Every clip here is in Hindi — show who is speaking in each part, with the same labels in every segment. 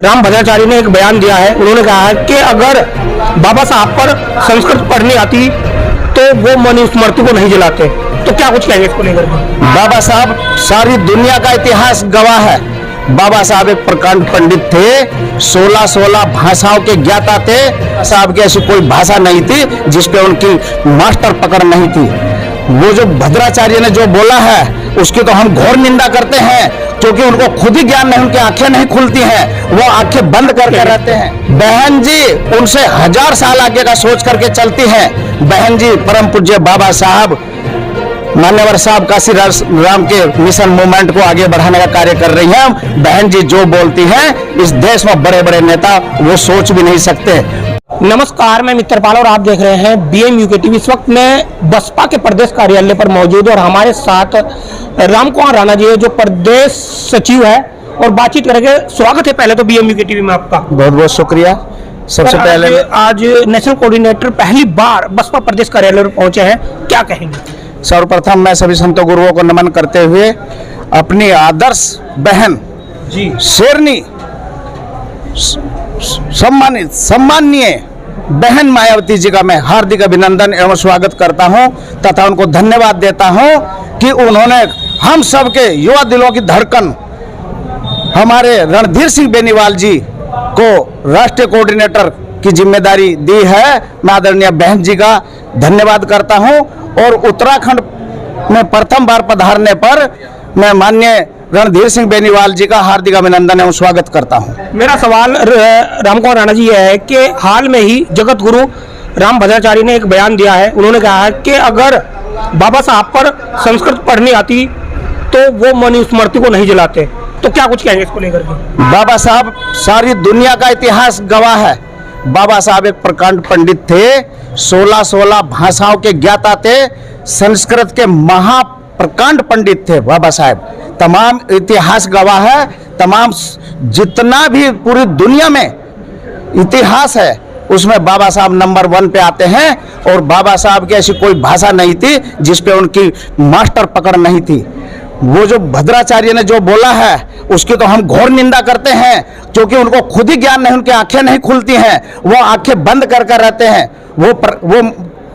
Speaker 1: राम भद्राचार्य ने एक बयान दिया है। उन्होंने कहा है कि अगर बाबा साहब पर संस्कृत पढ़नी आती तो वो मनुस्मृति को नहीं जलाते। तो क्या कुछ कहेंगे इसको लेकर?
Speaker 2: बाबा साहब सारी दुनिया का इतिहास गवाह है। बाबा साहब एक प्रकांड पंडित थे, 16 भाषाओं के ज्ञाता थे। साहब की ऐसी कोई भाषा नहीं थी जिसपे उनकी मास्टर पकड़ नहीं थी। वो जो भद्राचार्य ने जो बोला है उसकी तो हम घोर निंदा करते हैं, क्योंकि उनको खुद ही ज्ञान नहीं, उनकी आंखें नहीं खुलती हैं, वो आंखें बंद करके रहते हैं। बहन जी उनसे 1000 साल आगे का सोच करके चलती हैं। बहन जी परम पूज्य बाबा साहब मान्यवर साहब काशी राम के मिशन मूवमेंट को आगे बढ़ाने का कार्य कर रही हैं। बहन जी जो बोलती हैं इस देश में बड़े बड़े नेता वो सोच भी नहीं सकते।
Speaker 1: नमस्कार, मैं मित्रपाल और आप देख रहे हैं BMUK TV। इस वक्त मैं बसपा के प्रदेश कार्यालय पर मौजूद हूं और हमारे साथ राम कुमार राणा जी है जो प्रदेश सचिव है और बातचीत करेंगे। स्वागत है पहले तो BMUK TV में आपका।
Speaker 2: बहुत बहुत शुक्रिया। सबसे पहले
Speaker 1: आज नेशनल कोऑर्डिनेटर पहली बार बसपा प्रदेश कार्यालय पर पहुंचे हैं, क्या कहेंगे?
Speaker 2: सर्वप्रथम मैं सभी संतों गुरुओं को नमन करते हुए अपनी आदर्श बहन
Speaker 1: जी
Speaker 2: शेरनी सम्माननीय बहन मायावती जी का मैं हार्दिक अभिनंदन एवं स्वागत करता हूं तथा उनको धन्यवाद देता हूं कि उन्होंने हम सब के युवा दिलों की धड़कन हमारे रणधीर सिंह बेनीवाल जी को राष्ट्रीय कोऑर्डिनेटर की जिम्मेदारी दी है। मैं आदरणीय बहन जी का धन्यवाद करता हूं और उत्तराखंड में प्रथम बार पधारने पर मैं माननीय रणधीर सिंह बेनीवाल जी का हार्दिक अभिनंदन एवं स्वागत करता हूं।
Speaker 1: मेरा सवाल राम कुमार राणा जी यह है कि हाल में ही जगत गुरु राम भद्राचार्य ने एक बयान दिया है। उन्होंने कहा है कि अगर बाबा साहब पर संस्कृत पढ़नी आती तो वो मनुस्मृति को नहीं जलाते। तो क्या कुछ कहेंगे इसको लेकर?
Speaker 2: बाबा साहब सारी दुनिया का इतिहास गवाह है। बाबा साहब एक प्रकांड पंडित थे, 16 भाषाओं के ज्ञाता थे, संस्कृत के महाप्रकांड पंडित थे बाबा साहब। तमाम इतिहास गवाह है, तमाम जितना भी पूरी दुनिया में इतिहास है उसमें बाबा साहब नंबर 1 पे आते हैं। और बाबा साहब की ऐसी कोई भाषा नहीं थी जिसपे उनकी मास्टर पकड़ नहीं थी। वो जो भद्राचार्य ने जो बोला है उसकी तो हम घोर निंदा करते हैं, क्योंकि उनको खुद ही ज्ञान नहीं, उनकी आंखें नहीं खुलती हैं, वो आंखें बंद कर रहते हैं। वो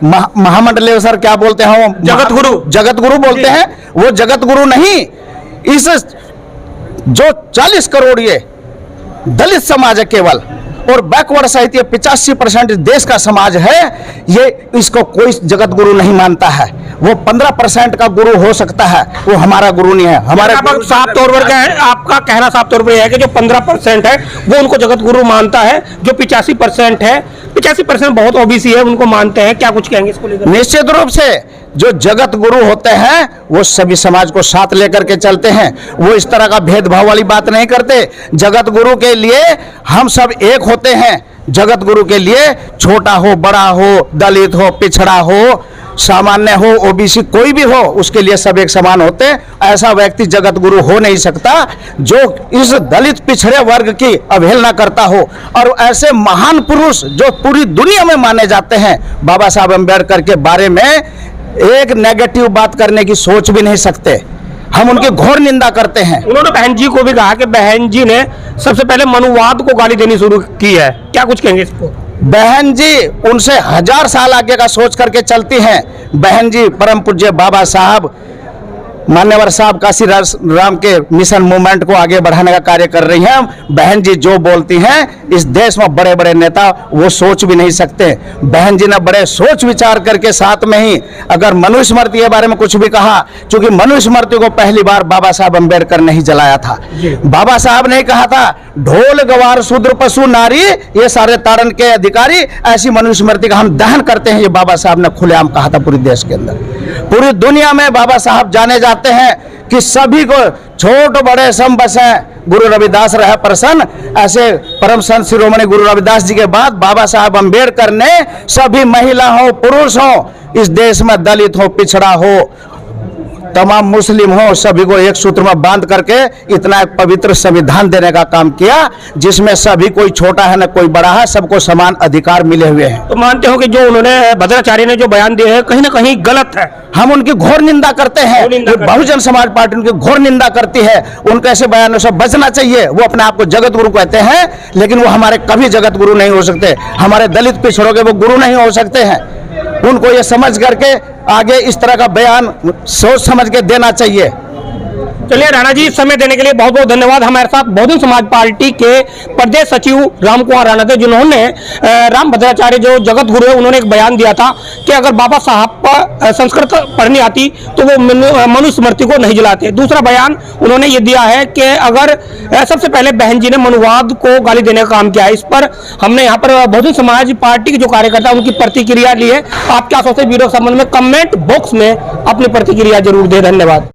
Speaker 2: महामंडलेश्वर क्या बोलते हैं, वो जगत गुरु बोलते हैं। वो जगत गुरु नहीं, इस जो 40 करोड़ ये दलित समाज है केवल और बैकवर्ड साहित्य 85% देश का समाज है, ये इसको कोई जगत गुरु नहीं मानता है। वो 15% का गुरु हो सकता है, वो हमारा गुरु नहीं है। हमारे
Speaker 1: साफ तौर पर है, आपका कहना साफ तौर पर है कि जो 15% है वो उनको जगत गुरु मानता है, जो 85% है 85% बहुत ओबीसी है उनको मानते हैं। क्या कुछ कहेंगे इसको लेकर?
Speaker 2: निश्चित रूप से जो जगत गुरु होते हैं वो सभी समाज को साथ लेकर के चलते हैं। वो इस तरह का भेदभाव वाली बात नहीं करते। जगत गुरु के लिए हम सब एक होते हैं। जगत गुरु के लिए छोटा हो, बड़ा हो, दलित हो, पिछड़ा हो, सामान्य हो, ओबीसी कोई भी हो, उसके लिए सब एक समान होते हैं। ऐसा व्यक्ति जगत गुरु हो नहीं सकता जो इस दलित पिछड़े वर्ग की अवहेलना करता हो। और ऐसे महान पुरुष जो पूरी दुनिया में माने जाते हैं, बाबा साहब अम्बेडकर के बारे में एक नेगेटिव बात करने की सोच भी नहीं सकते। हम उनकी घोर निंदा करते हैं।
Speaker 1: उन्होंने बहन जी को भी कहा कि बहन जी ने सबसे पहले मनुवाद को गाली देनी शुरू की है। क्या कुछ कहेंगे इसको?
Speaker 2: बहन जी उनसे 1000 साल आगे का सोच करके चलती हैं। बहन जी परम पूज्य बाबा साहब मान्यवर साहब काशी राम के मिशन मूवमेंट को आगे बढ़ाने का कार्य कर रही हैं। बहन जी जो बोलती हैं इस देश में बड़े बड़े नेता वो सोच भी नहीं सकते। बहन जी ने बड़े सोच विचार करके साथ में ही अगर मनुस्मृति के बारे में कुछ भी कहा, क्योंकि मनुस्मृति को पहली बार बाबा साहब अम्बेडकर ने ही जलाया था। बाबा साहब ने कहा था ढोल गवार शूद्र पशु नारी ये सारे तारण के अधिकारी, ऐसी मनुस्मृति का हम दहन करते हैं। ये बाबा साहब ने खुलेआम कहा था पूरे देश के अंदर। पूरी दुनिया में बाबा साहब जाने जाते हैं कि सभी को छोट बड़े सम बसे, गुरु रविदास रहे प्रसन्न। ऐसे परम संत शिरोमणि गुरु रविदास जी के बाद बाबा साहब अम्बेडकर ने सभी महिला हो, पुरुष हो, इस देश में दलित हो, पिछड़ा हो, तमाम मुस्लिम हो सभी को एक सूत्र में बांध करके इतना एक पवित्र संविधान देने का काम किया, जिसमें सभी कोई छोटा है न कोई बड़ा है, सबको समान अधिकार मिले हुए हैं।
Speaker 1: तो मानते हो कि जो उन्होंने भद्राचार्य ने जो बयान दिए हैं कहीं ना कहीं गलत है?
Speaker 2: हम उनकी घोर निंदा करते हैं।
Speaker 1: घोर निंदा करते हैं।
Speaker 2: बहुजन समाज पार्टी उनकी घोर निंदा करती है। उनको ऐसे बयानों से बचना चाहिए। वो अपने आप को जगत गुरु कहते हैं, लेकिन वो हमारे कभी जगत गुरु नहीं हो सकते। हमारे दलित पिछड़ों के वो गुरु नहीं हो सकते हैं। उनको ये समझ करके आगे इस तरह का बयान सोच समझ के देना चाहिए।
Speaker 1: चलिए राणा जी, समय देने के लिए बहुत बहुत धन्यवाद। हमारे साथ बहुजन समाज पार्टी के प्रदेश सचिव राम कुमार राणा थे, जिन्होंने राम भद्राचार्य जो जगत गुरु है, उन्होंने एक बयान दिया था कि अगर बाबा साहब पर संस्कृत पढ़नी आती तो वो मनुस्मृति को नहीं जलाते। दूसरा बयान उन्होंने ये दिया है कि अगर सबसे पहले बहन जी ने मनुवाद को गाली देने का काम किया है। इस पर हमने यहाँ पर बहुजन समाज पार्टी के जो कार्यकर्ता उनकी प्रतिक्रिया ली है। आप क्या सोचते हैं वीडियो के संबंध में कमेंट बॉक्स में अपनी प्रतिक्रिया जरूर दें। धन्यवाद।